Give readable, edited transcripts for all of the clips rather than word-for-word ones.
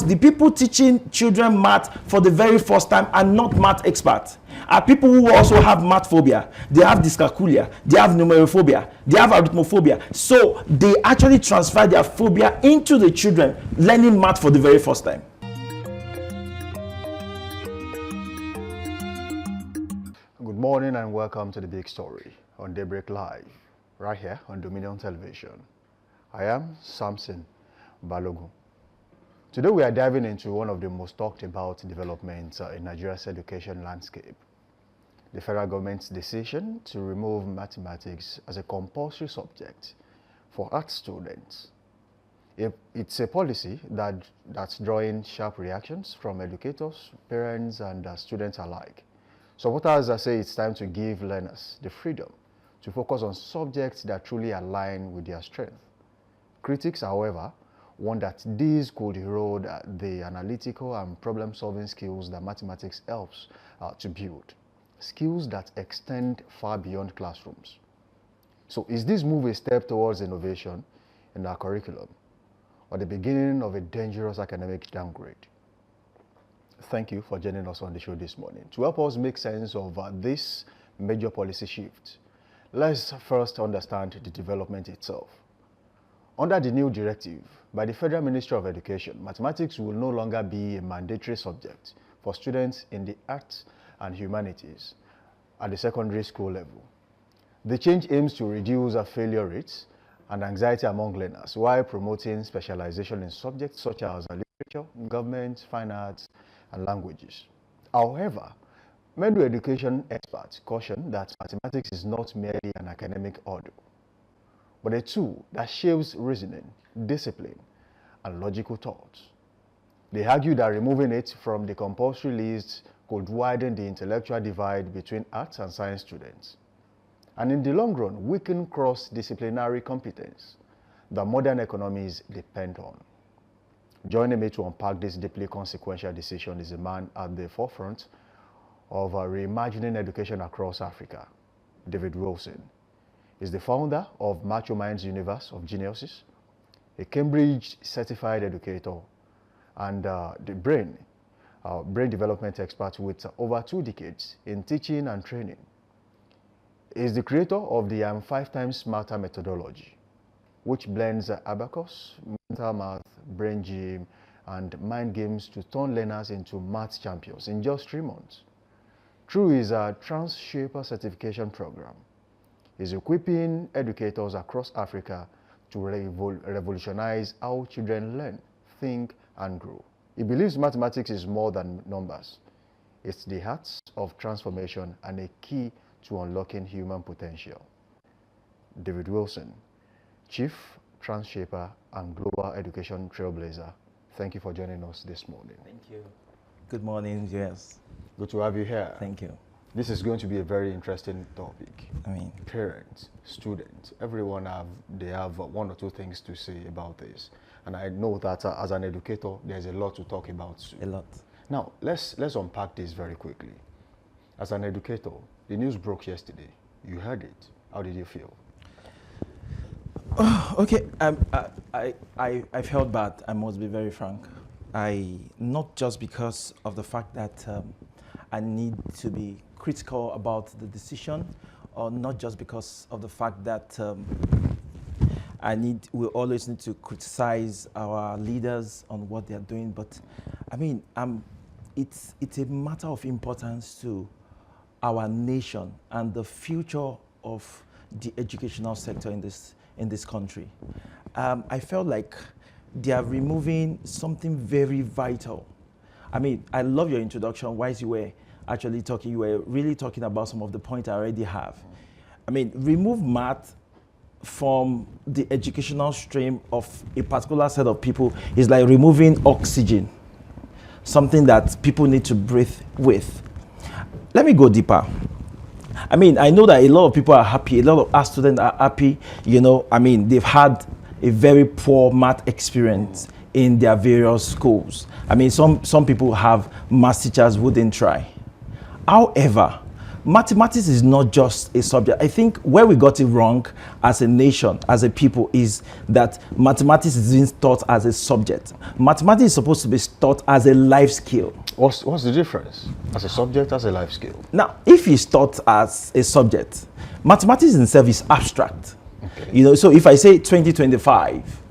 because the people teaching children math for the very first time are not math experts. Are people who also have math phobia, they have dyscalculia, they have numerophobia, they have arithmophobia. So they actually transfer their phobia into the children learning math for the very first time. Good morning and welcome to The Big Story on Daybreak Live, right here on Dominion Television. I am Samson Balogun. Today we are diving into one of the most talked about developments in Nigeria's education landscape. The federal government's decision to remove mathematics as a compulsory subject for art students. It's a policy that's drawing sharp reactions from educators, parents, and students alike. Supporters say it's time to give learners the freedom to focus on subjects that truly align with their strength. Critics, however, warn that these could erode the analytical and problem-solving skills that mathematics helps to build, skills that extend far beyond classrooms. So is this move a step towards innovation in our curriculum, or the beginning of a dangerous academic downgrade? Thank you for joining us on the show this morning. To help us make sense of this major policy shift, let's first understand the development itself. Under the new directive by the Federal Ministry of Education, mathematics will no longer be a mandatory subject for students in the arts and humanities at the secondary school level. The change aims to reduce failure rates and anxiety among learners while promoting specialization in subjects such as literature, government, fine arts, and languages. However, many education experts caution that mathematics is not merely an academic hurdle, but a tool that shapes reasoning, discipline, and logical thought. They argue that removing it from the compulsory list could widen the intellectual divide between arts and science students, and in the long run, weaken cross-disciplinary competence that modern economies depend on. Joining me to unpack this deeply consequential decision is a man at the forefront of reimagining education across Africa, David Wilson. He's the founder of Matchominds Universe of Geniuses, a Cambridge-certified educator, and the brain development expert with over 2 decades in teaching and training. He's the creator of the I'm 5 times smarter methodology, which blends abacus, mental math, brain gym, and mind games to turn learners into math champions in just 3 months. Through his Transhaper certification program, he's equipping educators across Africa to revolutionize how children learn, think, and grow. He believes mathematics is more than numbers. It's the heart of transformation and a key to unlocking human potential. David Wilson, Chief Transhaper and Global Education Trailblazer, thank you for joining us this morning. Thank you. Good morning, yes. Good to have you here. Thank you. This is going to be a very interesting topic. I mean, parents, students, everyone they have 1 or 2 things to say about this. And I know that as an educator, there's a lot to talk about too. a lot. Now, let's unpack this very quickly. As an educator, the news broke yesterday. You heard it. How did you feel? Okay, I felt bad, I must be very frank. Not just because of the fact that I need to be critical about the decision, or not just because of the fact that we always need to criticize our leaders on what they are doing, but I mean, it's a matter of importance to our nation and the future of the educational sector in this country. I felt like they are removing something very vital. I mean, I love your introduction. Whilst you were actually talking, you were really talking about some of the points I already have. I mean, remove math from the educational stream of a particular set of people is like removing oxygen, something that people need to breathe with. Let me go deeper. I mean, I know that a lot of people are happy, a lot of our students are happy, you know, I mean, they've had a very poor math experience in their various schools. I mean, some people have math teachers who didn't try. However, mathematics is not just a subject. I think where we got it wrong as a nation, as a people, is that mathematics is being taught as a subject. Mathematics is supposed to be taught as a life skill. What's the difference? As a subject, as a life skill? Now, if it's taught as a subject, mathematics in itself is abstract. Okay. You know, so if I say 2025,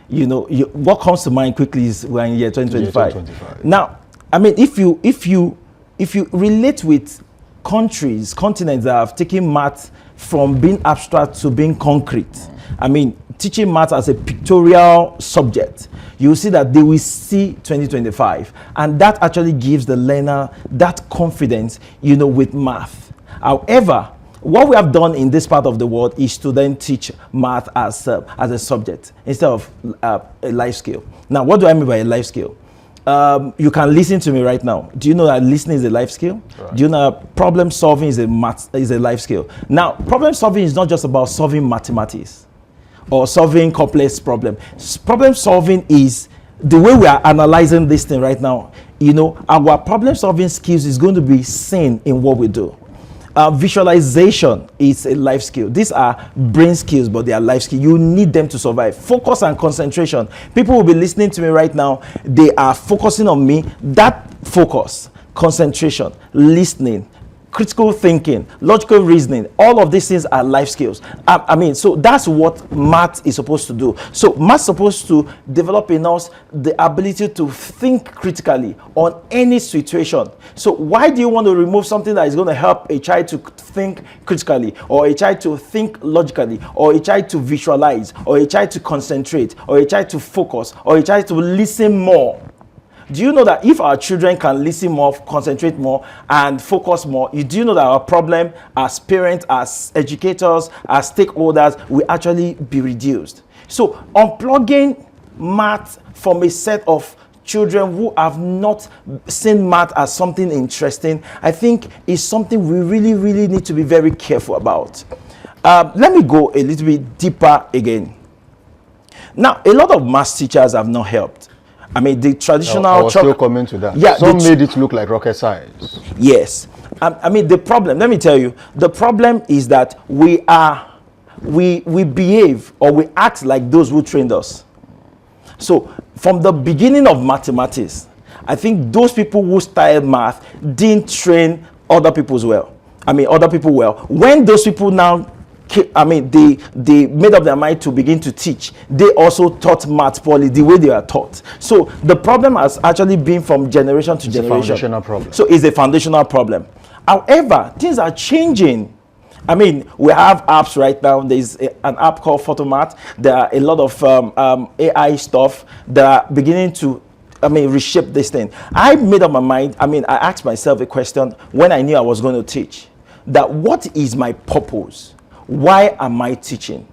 you know, what comes to mind quickly is we're in year 2025. Year 2025. Now, I mean, if you relate with countries, continents that have taken math from being abstract to being concrete, I mean, teaching math as a pictorial subject, you will see that they will see 2025, and that actually gives the learner that confidence, you know, with math. However, what we have done in this part of the world is to then teach math as a subject instead of a life skill. Now, what do I mean by a life skill? You can listen to me right now. Do you know that listening is a life skill? Right. Do you know that problem solving is a life skill? Now, problem solving is not just about solving mathematics or solving complex problem. Problem solving is the way we are analyzing this thing right now. You know, our problem solving skills is going to be seen in what we do. Visualization is a life skill. These are brain skills, but they are life skills. You need them to survive. Focus and concentration. People will be listening to me right now. They are focusing on me. That focus, concentration, listening, critical thinking, logical reasoning, all of these things are life skills. I mean, so that's what math is supposed to do. So math is supposed to develop in us the ability to think critically on any situation. So why do you want to remove something that is going to help a child to think critically, or a child to think logically, or a child to visualize, or a child to concentrate, or a child to focus, or a child to listen more? Do you know that if our children can listen more, concentrate more, and focus more, do you know that our problem as parents, as educators, as stakeholders will actually be reduced? So unplugging math from a set of children who have not seen math as something interesting, I think is something we really, really need to be very careful about. Let me go a little bit deeper again. Now, a lot of math teachers have not helped. I mean, the traditional... I was still coming to that. Yeah, some made it look like rocket science. Yes. I mean, the problem, let me tell you, the problem is that we behave, or we act like those who trained us. So, from the beginning of mathematics, I think those people who started math didn't train other people well. I mean, other people well. When those people now, I mean, they made up their mind to begin to teach, they also taught math poorly the way they are taught. So the problem has actually been from generation to generation. It's a foundational problem. So it's a foundational problem. However, things are changing. I mean, we have apps right now. There's an app called Photomat. There are a lot of AI stuff that are beginning to, I mean, reshape this thing. I made up my mind. I mean, I asked myself a question when I knew I was going to teach, that what is my purpose? Why am I teaching?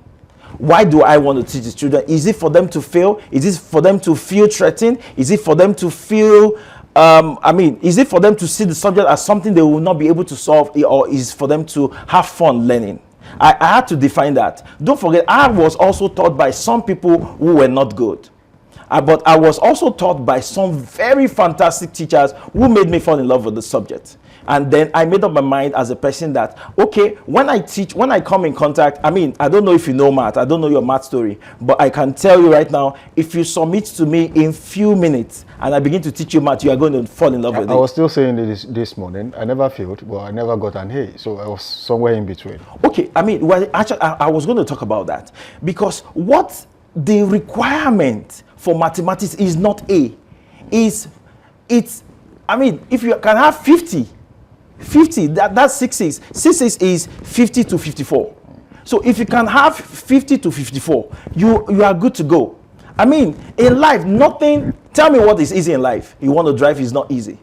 Why do I want to teach the children? Is it for them to fail? Is it for them to feel threatened? Is it for them to feel, is it for them to see the subject as something they will not be able to solve, or is it for them to have fun learning? I had to define that. Don't forget, I was also taught by some people who were not good. But I was also taught by some very fantastic teachers who made me fall in love with the subject. And then I made up my mind as a person that, okay, when I teach, when I come in contact, I mean, I don't know if you know math, I don't know your math story, but I can tell you right now, if you submit to me in few minutes and I begin to teach you math, you are going to fall in love with it. I was still saying this morning, I never failed, but I never got an A, so I was somewhere in between. Okay, I mean, well, actually, I was going to talk about that, because what the requirement for mathematics is not A, it's, I mean, if you can have 50, that's 6 6. 6 6 is 50 to 54. So if you can have 50 to 54, you are good to go. I mean, in life, nothing, tell me what is easy in life. You want to drive is not easy.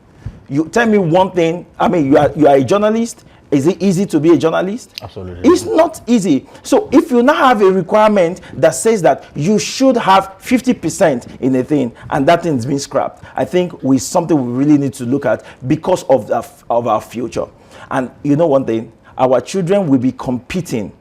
You tell me one thing, I mean, you are a journalist. Is it easy to be a journalist? Absolutely. It's not easy. So if you now have a requirement that says that you should have 50% in a thing, and that thing is being scrapped, I think it's something we really need to look at because of our future. And you know one thing, our children will be competing,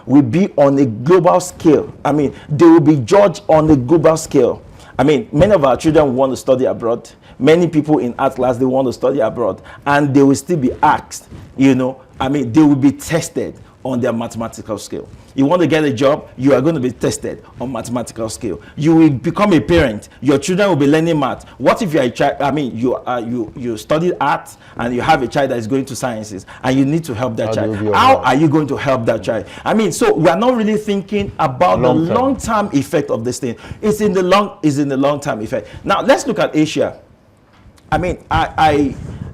will be on a global scale. I mean, they will be judged on a global scale. I mean, many of our children want to study abroad. Many people in art class, they want to study abroad. And they will still be asked, you know, I mean, they will be tested on their mathematical skill. You want to get a job, you are going to be tested on mathematical skill. You will become a parent, your children will be learning math. What if you are a child, I mean, you studied art and you have a child that is going to sciences and you need to help that child. How are you going to help that child? I mean, so we are not really thinking about the long-term effect of this thing. It's in the long-term effect. Now, let's look at Asia. I mean,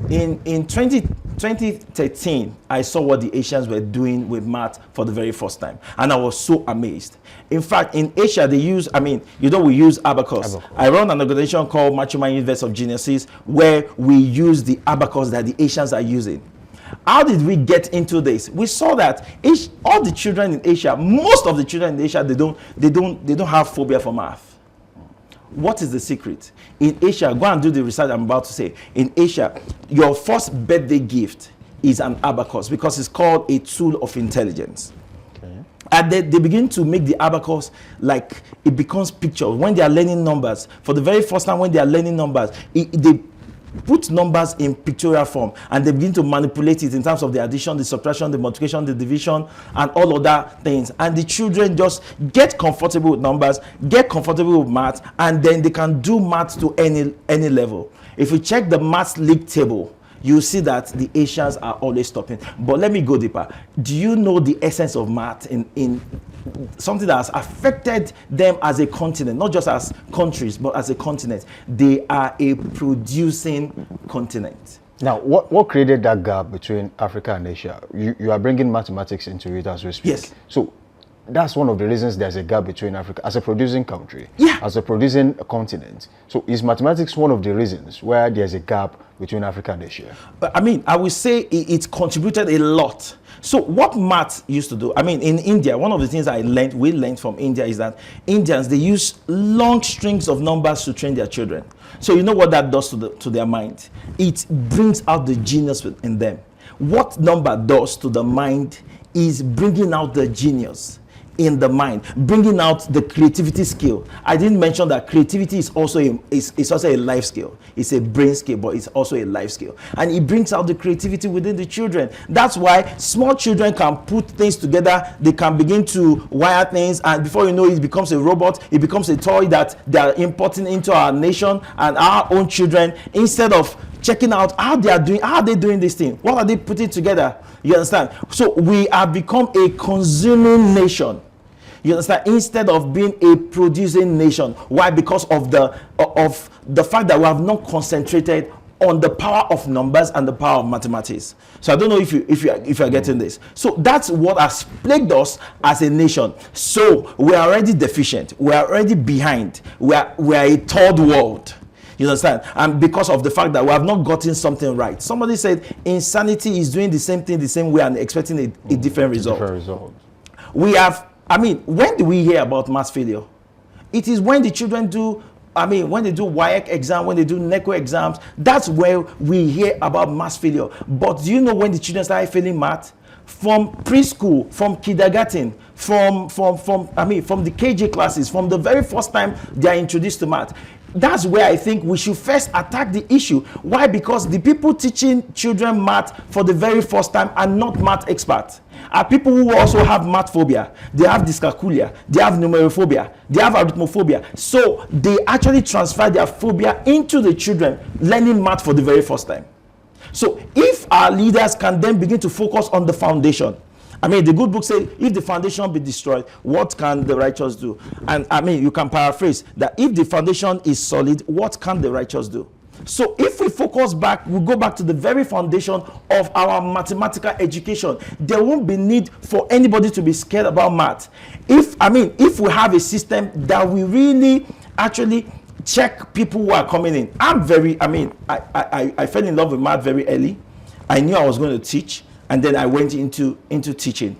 in 2013, I saw what the Asians were doing with math for the very first time. And I was so amazed. In fact, in Asia, they use, I mean, you know, we use abacus. I run an organization called Matchominds Universe of Geniuses, where we use the abacus that the Asians are using. How did we get into this? We saw that all the children in Asia, most of the children in Asia, they don't have phobia for math. What is the secret? In Asia, go and do the research I'm about to say. In Asia, your first birthday gift is an abacus because it's called a tool of intelligence. Okay. And they begin to make the abacus like it becomes pictures. When they are learning numbers, for the very first time when they are learning numbers, they put numbers in pictorial form and they begin to manipulate it in terms of the addition, the subtraction, the multiplication, the division, and all other things. And the children just get comfortable with numbers, get comfortable with math, and then they can do math to any level. If you check the math league table, you see that the Asians are always stopping. But let me go deeper. Do you know the essence of math in something that has affected them as a continent, not just as countries, but as a continent? They are a producing continent. Now, what created that gap between Africa and Asia? You are bringing mathematics into it as we speak. Yes. So that's one of the reasons there's a gap between Africa as a producing country, yeah, as a producing continent. So is mathematics one of the reasons where there's a gap between Africa and Asia? I mean, I would say it contributed a lot. So what math used to do, I mean, in India, one of the things we learned from India is that Indians, they use long strings of numbers to train their children. So you know what that does to their mind? It brings out the genius in them. What number does to the mind is bringing out the genius in the mind, bringing out the creativity skill. I didn't mention that creativity is also a life skill. It's a brain skill, but it's also a life skill. And it brings out the creativity within the children. That's why small children can put things together. They can begin to wire things, and before you know it becomes a robot. It becomes a toy that they are importing into our nation and our own children, instead of checking out how they are doing this thing. What are they putting together? You understand? So we have become a consuming nation. You understand? Instead of being a producing nation. Why? Because of the fact that we have not concentrated on the power of numbers and the power of mathematics. So I don't know if you are getting this. So that's what has plagued us as a nation. So we are already deficient. We are already behind. We are a third world. You understand? And because of the fact that we have not gotten something right. Somebody said insanity is doing the same thing the same way and expecting a different result. We have, I mean, when do we hear about mass failure? It is when the children do, I mean, when they do WAEC exam, when they do NECO exams, that's where we hear about mass failure. But do you know when the children started failing math? From preschool, from kindergarten, from the KG classes, from the very first time they are introduced to math. That's where I think we should first attack the issue. Why? Because the people teaching children math for the very first time are not math experts. Are people who also have math phobia. They have dyscalculia, they have numerophobia, they have arithmophobia. So they actually transfer their phobia into the children learning math for the very first time. So if our leaders can then begin to focus on the foundation, I mean, the good book says, if the foundation be destroyed, what can the righteous do? And I mean, you can paraphrase that if the foundation is solid, what can the righteous do? So if we focus back, we go back to the very foundation of our mathematical education, there won't be need for anybody to be scared about math. If we have a system that we really actually check people who are coming in. I fell in love with math very early. I knew I was going to teach. And then I went into teaching.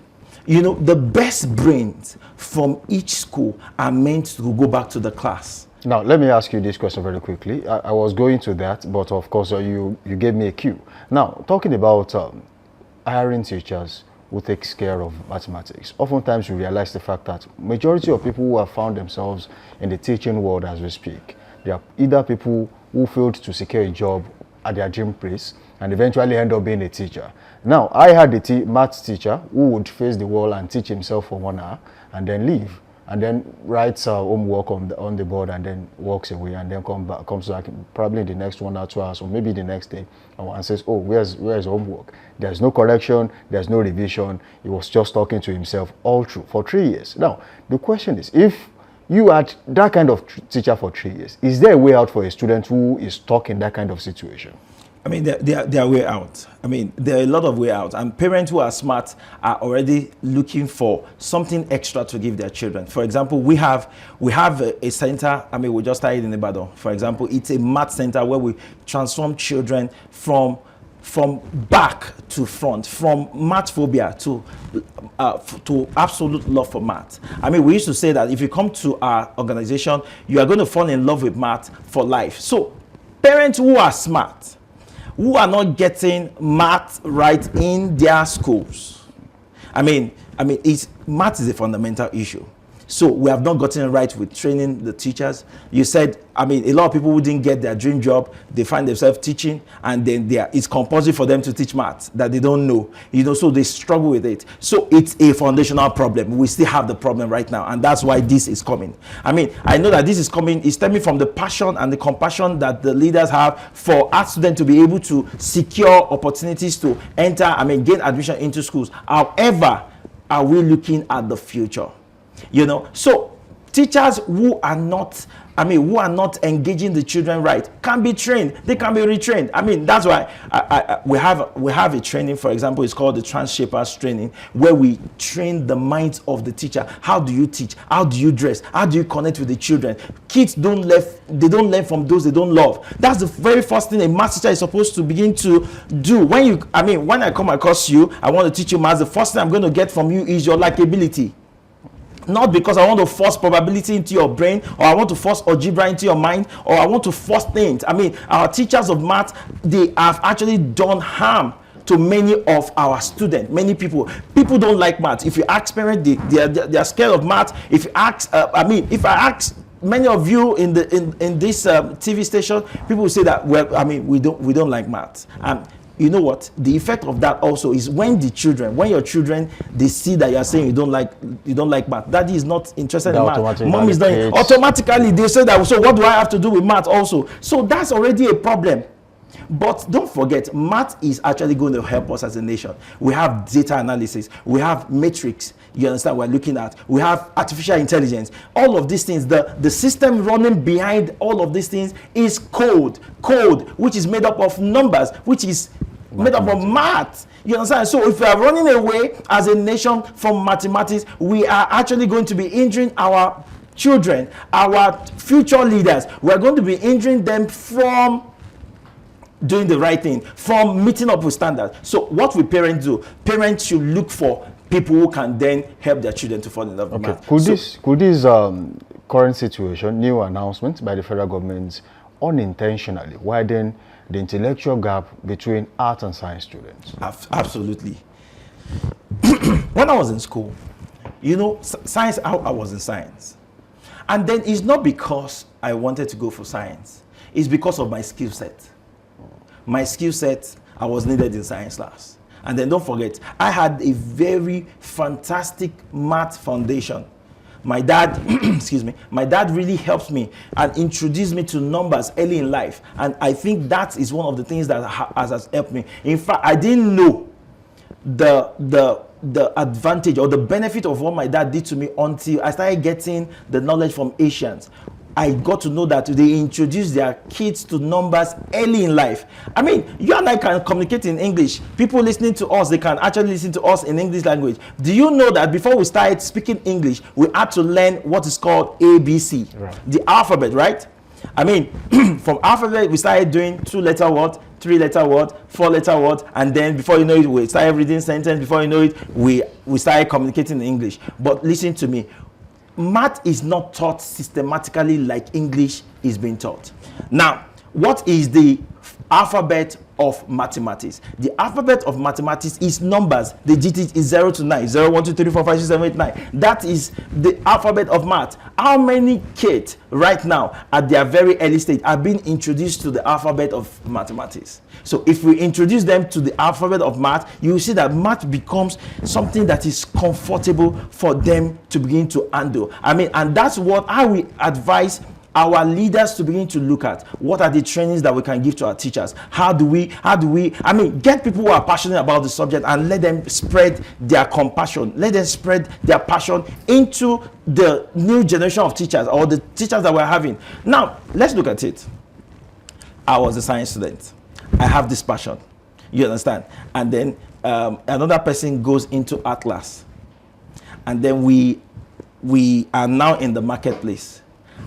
You know, the best brains from each school are meant to go back to the class. Now, let me ask you this question very quickly. I was going to that, but of course, you gave me a cue. Now, talking about hiring teachers, who takes care of mathematics. Oftentimes we realize the fact that majority of people who have found themselves in the teaching world as we speak, they are either people who failed to secure a job at their dream place and eventually end up being a teacher. Now, I had a maths teacher who would face the wall and teach himself for 1 hour and then leave, and then writes homework on the board and then walks away, and then comes back probably the next 1 or 2 hours or maybe the next day and says, oh, where's homework? There's no correction, there's no revision. He was just talking to himself all through for 3 years. Now, the question is, if you had that kind of teacher for 3 years, is there a way out for a student who is stuck in that kind of situation? I mean, there are way out. I mean, there are a lot of way out, and parents who are smart are already looking for something extra to give their children. For example, we have a center. I mean, we just started in Ibadan. For example, it's a math center where we transform children from back to front, from math phobia to absolute love for math. I mean, we used to say that if you come to our organization, you are going to fall in love with math for life. So, parents who are smart, who are not getting math right in their schools. I mean, math is a fundamental issue. So we have not gotten it right with training the teachers. You said, I mean, a lot of people who didn't get their dream job, they find themselves teaching, and then it's compulsory for them to teach math that they don't know, so they struggle with it. So it's a foundational problem. We still have the problem right now, and that's why this is coming. I mean, I know that this is coming, it's stemming from the passion and the compassion that the leaders have for our students to be able to secure opportunities to enter, gain admission into schools. However, are we looking at the future? So teachers who are not engaging the children right can be trained. They can be retrained. I mean, that's why we have a training, for example, it's called the Transhapers training, where we train the minds of the teacher. How do you teach? How do you dress? How do you connect with the children? Kids don't learn from those they don't love. That's the very first thing a math teacher is supposed to begin to do. When I come across you, I want to teach you math, the first thing I'm going to get from you is your likability. Not because I want to force probability into your brain, or I want to force algebra into your mind, or I want to force things. I mean, our teachers of math, they have actually done harm to many of our students. Many people don't like math. If you ask parents, they are scared of math. If you ask, if I ask many of you in this TV station, people will say that we don't like math. You know what? The effect of that also is when your children, they see that you are saying you don't like math. Daddy is not interested in math. Mom is not. Automatically, they say that. So what do I have to do with math also? So that's already a problem. But don't forget, math is actually going to help us as a nation. We have data analysis. We have metrics. You understand what we're looking at? We have artificial intelligence. All of these things, the system running behind all of these things is code, which is made up of numbers, which is made up of math. You understand? So if we are running away as a nation from mathematics, we are actually going to be injuring our children, our future leaders. We are going to be injuring them from doing the right thing, from meeting up with standards. So what will parents do? Parents should look for people who can then help their children to fall in love with math. Could this current situation, new announcement by the federal government, unintentionally widen the intellectual gap between art and science students? Absolutely. When I was in school, science, I was in science. And then it's not because I wanted to go for science. It's because of my skill set. My skill set, I was needed in science class. And then don't forget, I had a very fantastic math foundation. My dad, my dad really helped me and introduced me to numbers early in life. And I think that is one of the things that has helped me. In fact, I didn't know the advantage or the benefit of what my dad did to me until I started getting the knowledge from Asians. I got to know that they introduce their kids to numbers early in life. I mean, you and I can communicate in English. People listening to us, they can actually listen to us in English language. Do you know that before we started speaking English, we had to learn what is called ABC, right? The alphabet, right? I mean, from alphabet, we started doing 2-letter word, 3-letter word, 4-letter word, and then before you know it, we started reading sentence. Before you know it, we started communicating in English. But listen to me. Math is not taught systematically like English is being taught. Now, what is the alphabet of mathematics. The alphabet of mathematics is numbers. The GT is 0 to 9. 0, 1, 2, 3, 4, 5, 6, 7, 8, 9. That is the alphabet of math. How many kids right now at their very early stage are being introduced to the alphabet of mathematics? So if we introduce them to the alphabet of math, you will see that math becomes something that is comfortable for them to begin to handle. And that's how we advise our leaders to begin to look at. What are the trainings that we can give to our teachers? How do we get people who are passionate about the subject and let them spread their compassion, let them spread their passion into the new generation of teachers, or the teachers that we're having. Now, let's look at it. I was a science student. I have this passion. You understand? And then another person goes into art class. And then we are now in the marketplace.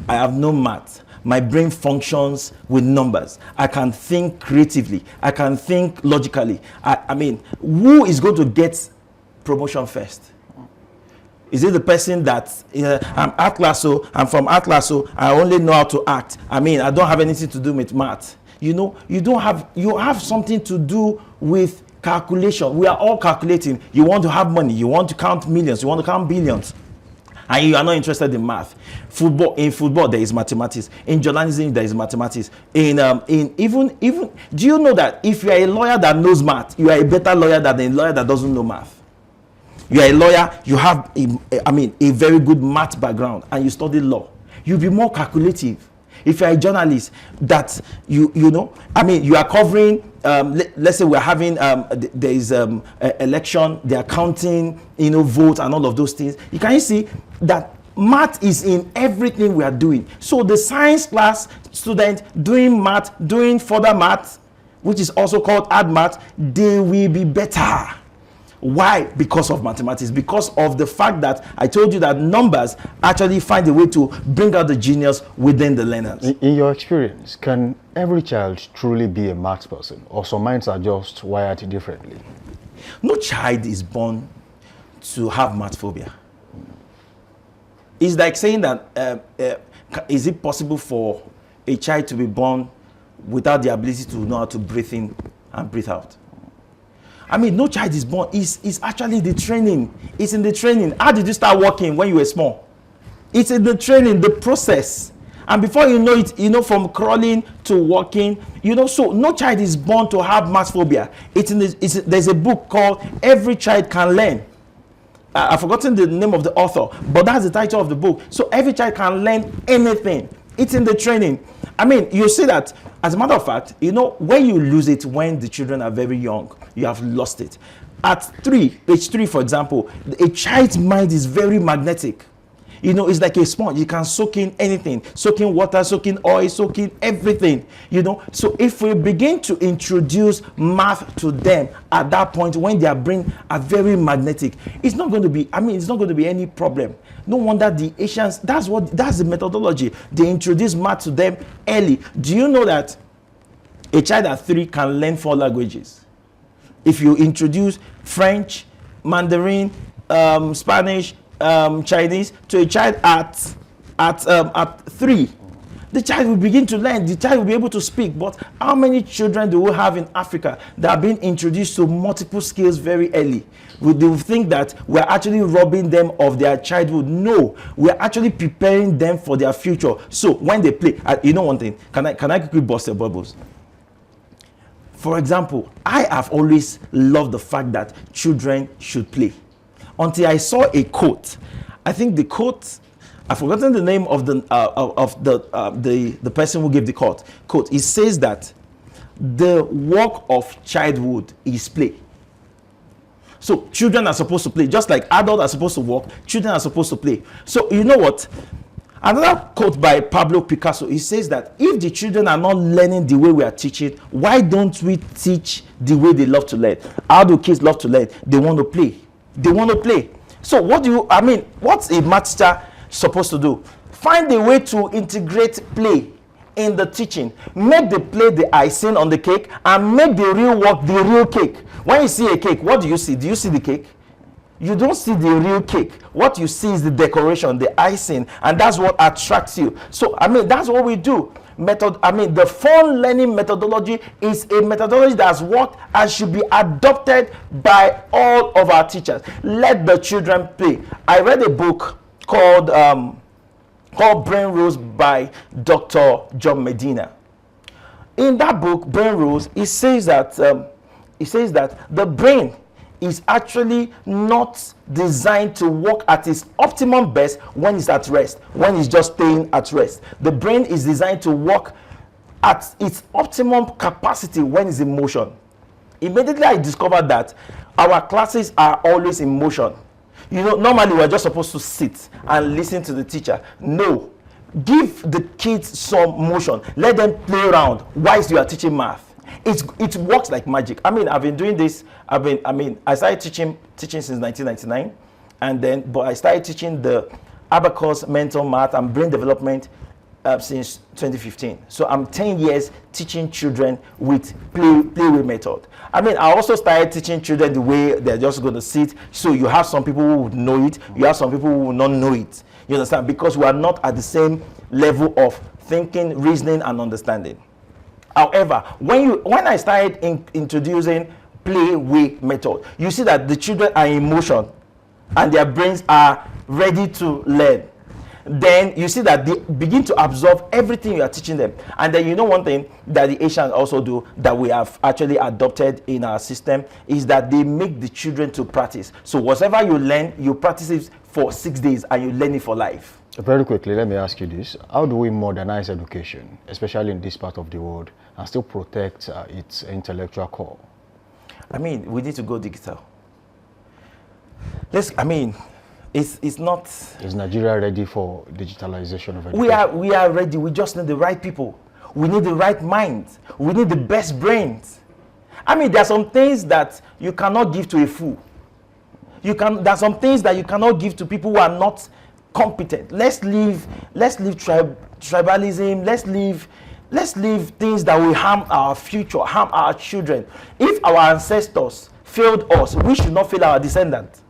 I have no math. My brain functions with numbers. I can think creatively. I can think logically. Who is going to get promotion first? Is it the person that I'm art class, so I'm from art class, so I only know how to act? I don't have anything to do with math. You have something to do with calculation. We are all calculating. You want to have money. You want to count millions. You want to count billions. And you are not interested in math. In football there is mathematics. In journalism there is mathematics. In even do you know that if you are a lawyer that knows math, you are a better lawyer than a lawyer that doesn't know math? You are a lawyer, you have a very good math background, and you study law. You'll be more calculative. If you are a journalist that you are covering, let's say we're having there is election, they are counting votes and all of those things. You can see that math is in everything we are doing. So the science class student doing math, doing further math, which is also called hard math, they will be better. Why? Because of mathematics, because of the fact that I told you that numbers actually find a way to bring out the genius within the learners. In your experience, can every child truly be a math person, or some minds are just wired differently? No child is born to have math phobia. It's like saying that is it possible for a child to be born without the ability to know how to breathe in and breathe out? No child is born. It's actually the training. It's in the training. How did you start walking when you were small? It's in the training, the process. And before you know it, from crawling to walking, so no child is born to have math phobia. There's a book called Every Child Can Learn. I've forgotten the name of the author, but that's the title of the book. So every child can learn anything. It's in the training. You see that, as a matter of fact, when you lose it when the children are very young, you have lost it. At age 3, for example, a child's mind is very magnetic. It's like a sponge. You can soak in anything, soak in water, soak in oil, soak in everything, So if we begin to introduce math to them at that point when their brain are very magnetic, it's not going to be, it's not going to be any problem. No wonder the Asians, that's the methodology. They introduce math to them early. Do you know that a child at 3 can learn 4 languages? If you introduce French, Mandarin, Spanish, Chinese to a child at 3, the child will begin to learn. The child will be able to speak. But how many children do we have in Africa that are being introduced to multiple skills very early? They will think that we're actually robbing them of their childhood. No, we're actually preparing them for their future. So when they play, one thing, can I quickly bust your bubbles? For example, I have always loved the fact that children should play. Until I saw a quote. I think the quote, I've forgotten the name of the person who gave the quote. It says that the work of childhood is play. So children are supposed to play, just like adults are supposed to work. Children are supposed to play. So you know what? Another quote by Pablo Picasso, he says that if the children are not learning the way we are teaching, why don't we teach the way they love to learn? How do kids love to learn? They want to play. They want to play. So what's a math teacher supposed to do? Find a way to integrate play in the teaching. Make the play the icing on the cake, and make the real work the real cake. When you see a cake, what do you see? Do you see the cake? You don't see the real cake. What you see is the decoration, the icing, and that's what attracts you. So that's what we do. method, the phone learning methodology is a methodology that has worked and should be adopted by all of our teachers. Let the children play. I read a book called Brain Rules by Dr. John Medina. In that book, Brain Rules, it says that the brain is actually not designed to work at its optimum best when it's at rest, when it's just staying at rest. The brain is designed to work at its optimum capacity when it's in motion. Immediately I discovered that our classes are always in motion. You know, normally we're just supposed to sit and listen to the teacher. No, give the kids some motion. Let them play around whilst you are teaching math. It works like magic. I've been doing this. I started teaching since 1999, but I started teaching the abacus, mental math, and brain development since 2015. So I'm 10 years teaching children with playway method. I also started teaching children the way they're just going to sit. So you have some people who would know it. You have some people who will not know it. You understand? Because we are not at the same level of thinking, reasoning, and understanding. However, when I started introducing playway method, you see that the children are in motion and their brains are ready to learn. Then you see that they begin to absorb everything you are teaching them. And then you know one thing that the Asians also do that we have actually adopted in our system is that they make the children to practice. So whatever you learn, you practice it for 6 days and you learn it for life. Very quickly, let me ask you this. How do we modernize education, especially in this part of the world, and still protect its intellectual core? We need to go digital. It's not... Is Nigeria ready for digitalization of education? We are ready. We just need the right people. We need the right minds. We need the best brains. There are some things that you cannot give to a fool. There are some things that you cannot give to people who are not competent. Let's leave tribalism. Let's leave things that will harm our future, harm our children. If our ancestors failed us, we should not fail our descendants.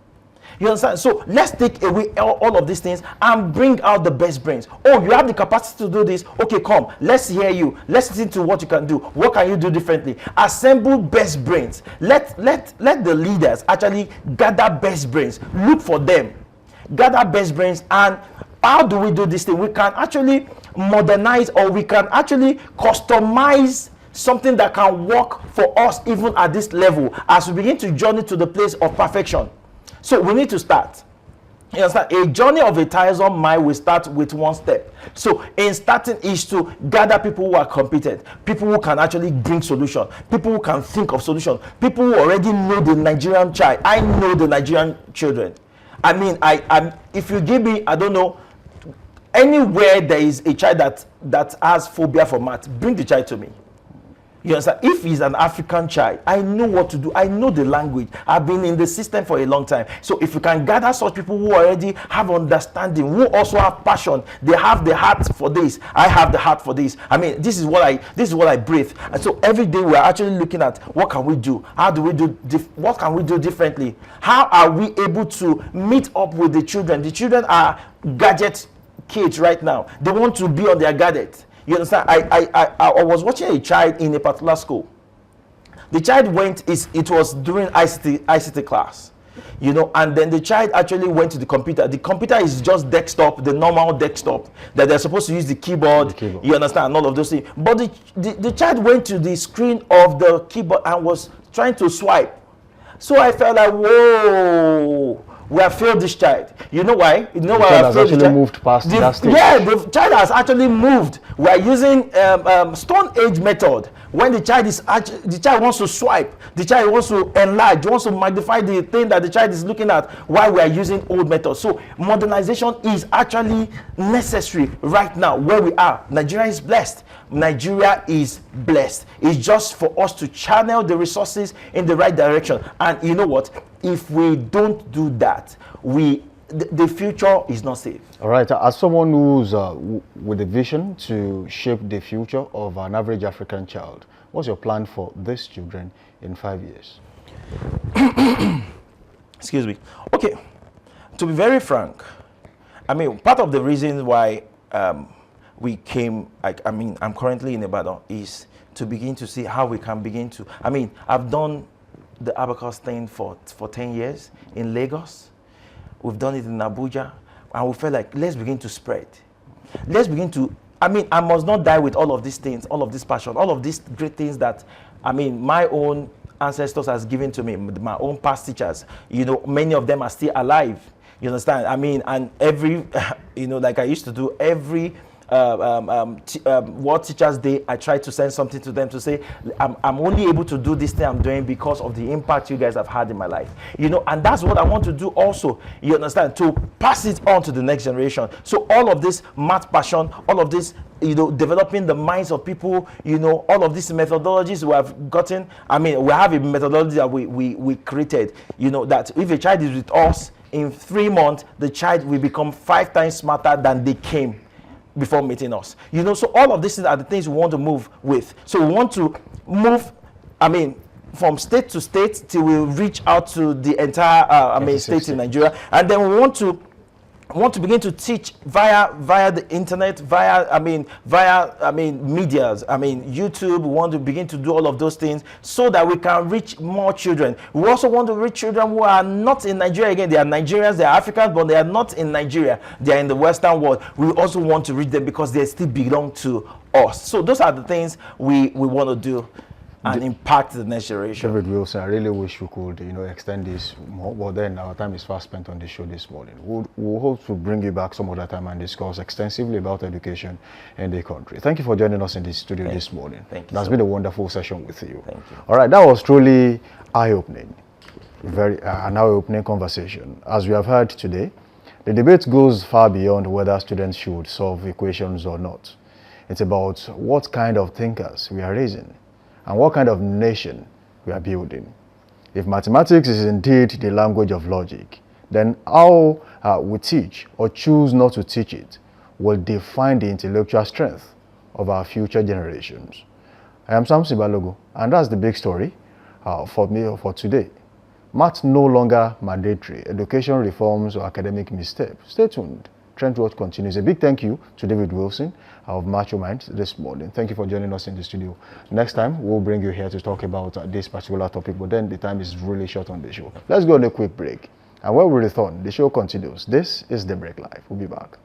You understand? So let's take away all of these things and bring out the best brains. Oh, you have the capacity to do this. Okay, come. Let's hear you. Let's listen to what you can do. What can you do differently? Assemble best brains. Let the leaders actually gather best brains. Look for them. Gather best brains. And how do we do this thing? We can actually modernize, or we can actually customize something that can work for us even at this level as we begin to journey to the place of perfection. So we need to start. You understand? A journey of a tiresome mind will start with one step. So in starting is to gather people who are competent, people who can actually bring solution, people who can think of solution, people who already know the Nigerian child. I know the Nigerian children. If you give me, I don't know, anywhere there is a child that has phobia for math, bring the child to me. You understand? If he's an African child, I know what to do. I know the language. I've been in the system for a long time. So if you can gather such people who already have understanding, who also have passion, they have the heart for this. I have the heart for this. This is what I breathe. And so every day we are actually looking at what can we do? How do we do? What can we do differently? How are we able to meet up with the children? The children are gadget kids right now. They want to be on their gadget. You understand? I was watching a child in a particular school. The child it was during ICT class, and then the child actually went to the computer. The computer is just desktop, the normal desktop that they're supposed to use the keyboard. You understand? And all of those things. But the child went to the screen of the keyboard and was trying to swipe. So I felt like, whoa. We have failed this child. You know why? You know why I have failed the child? Moved past that stage. Yeah, the child has actually moved. We are using Stone Age method. When the child wants to swipe, the child wants to enlarge, wants to magnify the thing that the child is looking at, while we are using old methods. So modernization is actually necessary right now where we are. Nigeria is blessed. Nigeria is blessed. It's just for us to channel the resources in the right direction. And you know what? If we don't do that, the future is not safe. All right. As someone who's with a vision to shape the future of an average African child, what's your plan for these children in 5 years? Excuse me. Okay. To be very frank, part of the reason why we came, I'm currently in Ibadan, is to begin to see how we can begin to, I've done the abacus thing for 10 years in Lagos. We've done it in Abuja, and we felt like, let's begin to spread. Let's begin to, I must not die with all of these things, all of this passion, all of these great things that, my own ancestors has given to me, my own past teachers, many of them are still alive. You understand? And every, like I used to do every World Teachers Day, I try to send something to them to say, I'm only able to do this thing I'm doing because of the impact you guys have had in my life. And that's what I want to do also, you understand, to pass it on to the next generation. So all of this math passion, all of this, developing the minds of people, all of these methodologies we have gotten. We have a methodology that we created, that if a child is with us, in 3 months, the child will become 5 times smarter than they came before meeting us. So all of these are the things we want to move with. So we want to move, from state to state till we reach out to the entire states in Nigeria. And then we want to begin to teach via the internet, via medias, YouTube. We want to begin to do all of those things so that we can reach more children. We also want to reach children who are not in Nigeria. Again, they are Nigerians, they are Africans, but they are not in Nigeria. They are in the Western world. We also want to reach them because they still belong to us. So those are the things we want to do and impact the next generation. David Wilson, I really wish we could, extend this more, but then our time is fast spent on the show this morning. We'll hope to bring you back some other time and discuss extensively about education in the country. Thank you for joining us in the studio this morning. Thank you. That's been a wonderful session with you. Thank you. All right, that was truly eye-opening, an eye-opening conversation. As we have heard today, the debate goes far beyond whether students should solve equations or not. It's about what kind of thinkers we are raising and what kind of nation we are building. If mathematics is indeed the language of logic, then how we teach or choose not to teach it will define the intellectual strength of our future generations. I am Samson Balogun, and that's the big story for me for today. Math no longer mandatory, education reforms or academic misstep. Stay tuned. Trendwatch continues. A big thank you to David Wilson of Matchominds this morning. Thank you for joining us in the studio. Next time, we'll bring you here to talk about this particular topic, but then the time is really short on the show. Let's go on a quick break. And when we return, the show continues. This is Daybreak Live. We'll be back.